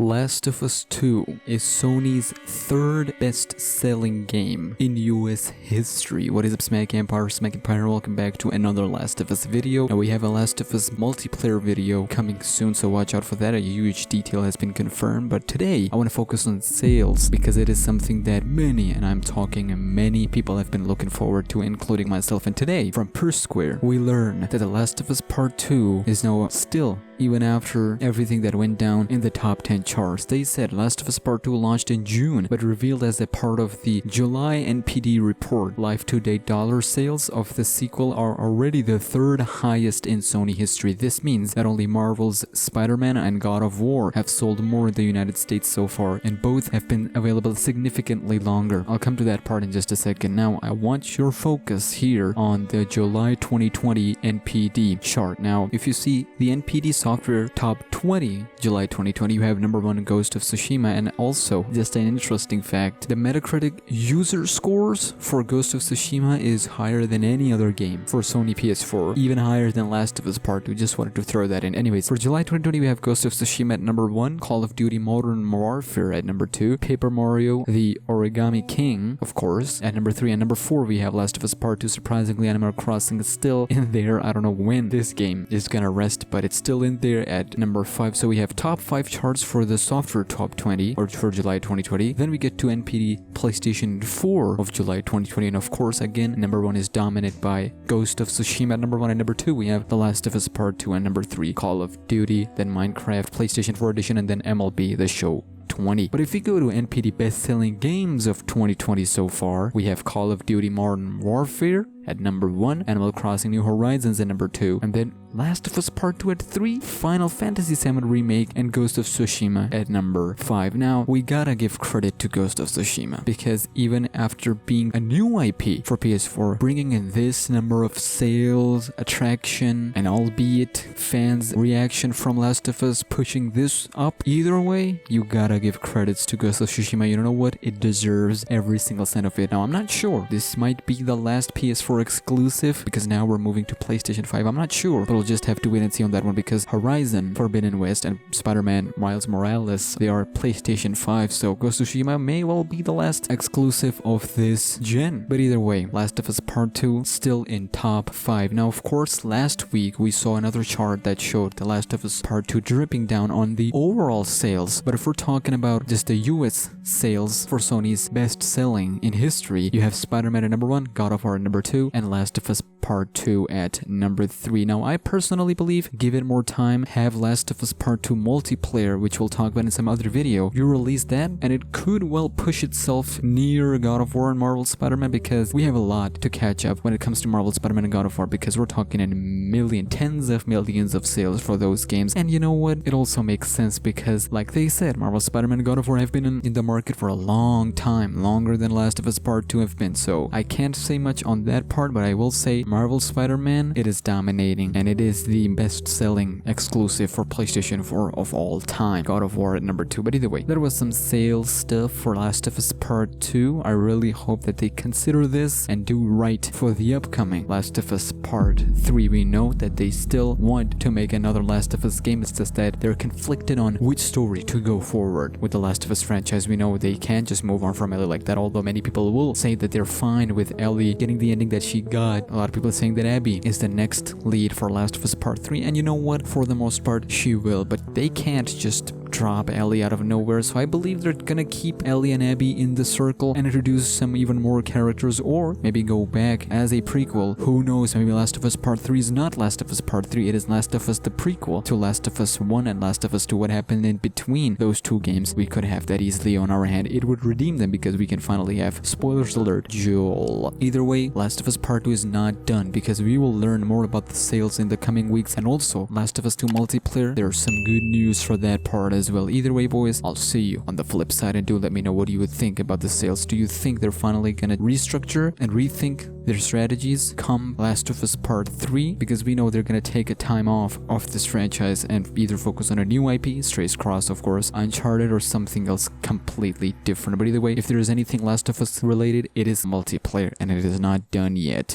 Last of Us 2 is Sony's third best-selling game in US history. What is up, SmackNPie? Welcome back to another Last of Us video. Now we have a Last of Us multiplayer video coming soon, so watch out for that. A huge detail has been confirmed, but today I want to focus on sales because it is something that many, and I'm talking many people have been looking forward to, including myself. And today, from Per Square, we learn that The Last of Us Part 2 is now still, even after everything that went down in the top 10 charts. They said Last of Us Part 2 launched in June, but revealed as a part of the July NPD report. Live to date dollar sales of the sequel are already the third highest in Sony history. This means that only Marvel's Spider-Man and God of War have sold more in the United States so far, and both have been available significantly longer. I'll come to that part in just a second. Now, I want your focus here on the July 2020 NPD chart. Now, if you see the NPD software top 20 July 2020, you have number 1 Ghost of Tsushima, and also, just an interesting fact, the Metacritic user scores for Ghost of Tsushima is higher than any other game for Sony PS4, even higher than Last of Us Part 2. Just wanted to throw that in. Anyways, for July 2020, we have Ghost of Tsushima at number 1, Call of Duty Modern Warfare at number 2, Paper Mario The Origami King, of course, at number 3, and number 4 we have Last of Us Part 2. Surprisingly, Animal Crossing is still in there. I don't know when this game is gonna rest, but it's still in there at number 5. So we have top 5 charts for the software top 20, or for July 2020. Then we get to NPD PlayStation 4 of July 2020, and of course, again, number 1 is dominated by Ghost of Tsushima at number 1, and number 2 we have The Last of Us Part 2, and number 3 Call of Duty, then Minecraft PlayStation 4 edition, and then MLB The Show 20. But if we go to NPD best-selling games of 2020 so far, we have Call of Duty Modern Warfare at number 1, Animal Crossing New Horizons at number 2, and then Last of Us Part 2 at 3, Final Fantasy VII Remake, and Ghost of Tsushima at number 5. Now, we gotta give credit to Ghost of Tsushima, because even after being a new IP for PS4, bringing in this number of sales, attraction, and albeit fans' reaction from Last of Us pushing this up, either way, you gotta give credits to Ghost of Tsushima. You know what? It deserves every single cent of it. Now, I'm not sure. This might be the last PS4 exclusive, because now we're moving to PlayStation 5. I'm not sure, but we'll just have to wait and see on that one, because Horizon Forbidden West and Spider-Man Miles Morales, they are PlayStation 5, so Ghost of Tsushima may well be the last exclusive of this gen. But either way, Last of Us Part 2 still in top 5. Now, of course, last week we saw another chart that showed The Last of Us Part 2 dripping down on the overall sales, but if we're talking about just the US sales for Sony's best selling in history, you have Spider-Man at number 1, God of War at number 2, and Last of Us Part 2 at number 3. Now, I personally believe, give it more time, have Last of Us Part 2 multiplayer, which we'll talk about in some other video. You release that, and it could well push itself near God of War and Marvel Spider-Man, because we have a lot to catch up when it comes to Marvel Spider-Man and God of War, because we're talking in tens of millions of sales for those games. And you know what? It also makes sense because, like they said, Marvel Spider-Man and God of War have been in the market for a long time, longer than Last of Us Part 2 have been. So I can't say much on that part, but I will say Marvel Spider-Man, it is dominating, and it is the best-selling exclusive for PlayStation 4 of all time. God of War at number 2. But either way, there was some sales stuff for Last of Us Part 2. I really hope that they consider this and do right for the upcoming Last of Us Part 3. We know that they still want to make another Last of Us game. It's just that they're conflicted on which story to go forward with the Last of Us franchise. We know they can't just move on from Ellie like that, although many people will say that they're fine with Ellie getting the ending that she got. A lot of people are saying that Abby is the next lead for Last of Us Part 3, and you know what? For the most part, she will, but they can't just drop Ellie out of nowhere, so I believe they're gonna keep Ellie and Abby in the circle and introduce some even more characters, or maybe go back as a prequel. Who knows? Maybe Last of Us Part 3 is not Last of Us Part 3, it is Last of Us the prequel to Last of Us 1 and Last of Us 2. What happened in between those two games? We could have that easily on our hand. It would redeem them because we can finally have, spoilers alert, Joel. Either way, Last of Us Part 2 is not done, because we will learn more about the sales in the coming weeks, and also Last of Us 2 multiplayer, there's some good news for that part as well. Either way, boys, I'll see you on the flip side, and do let me know what you would think about the sales. Do you think they're finally gonna restructure and rethink their strategies come Last of Us Part 3? Because we know they're gonna take a time off of this franchise and either focus on a new IP, Strays Cross of course, Uncharted, or something else completely different. But either way, if there is anything Last of Us related, it is multiplayer, and it is not done yet.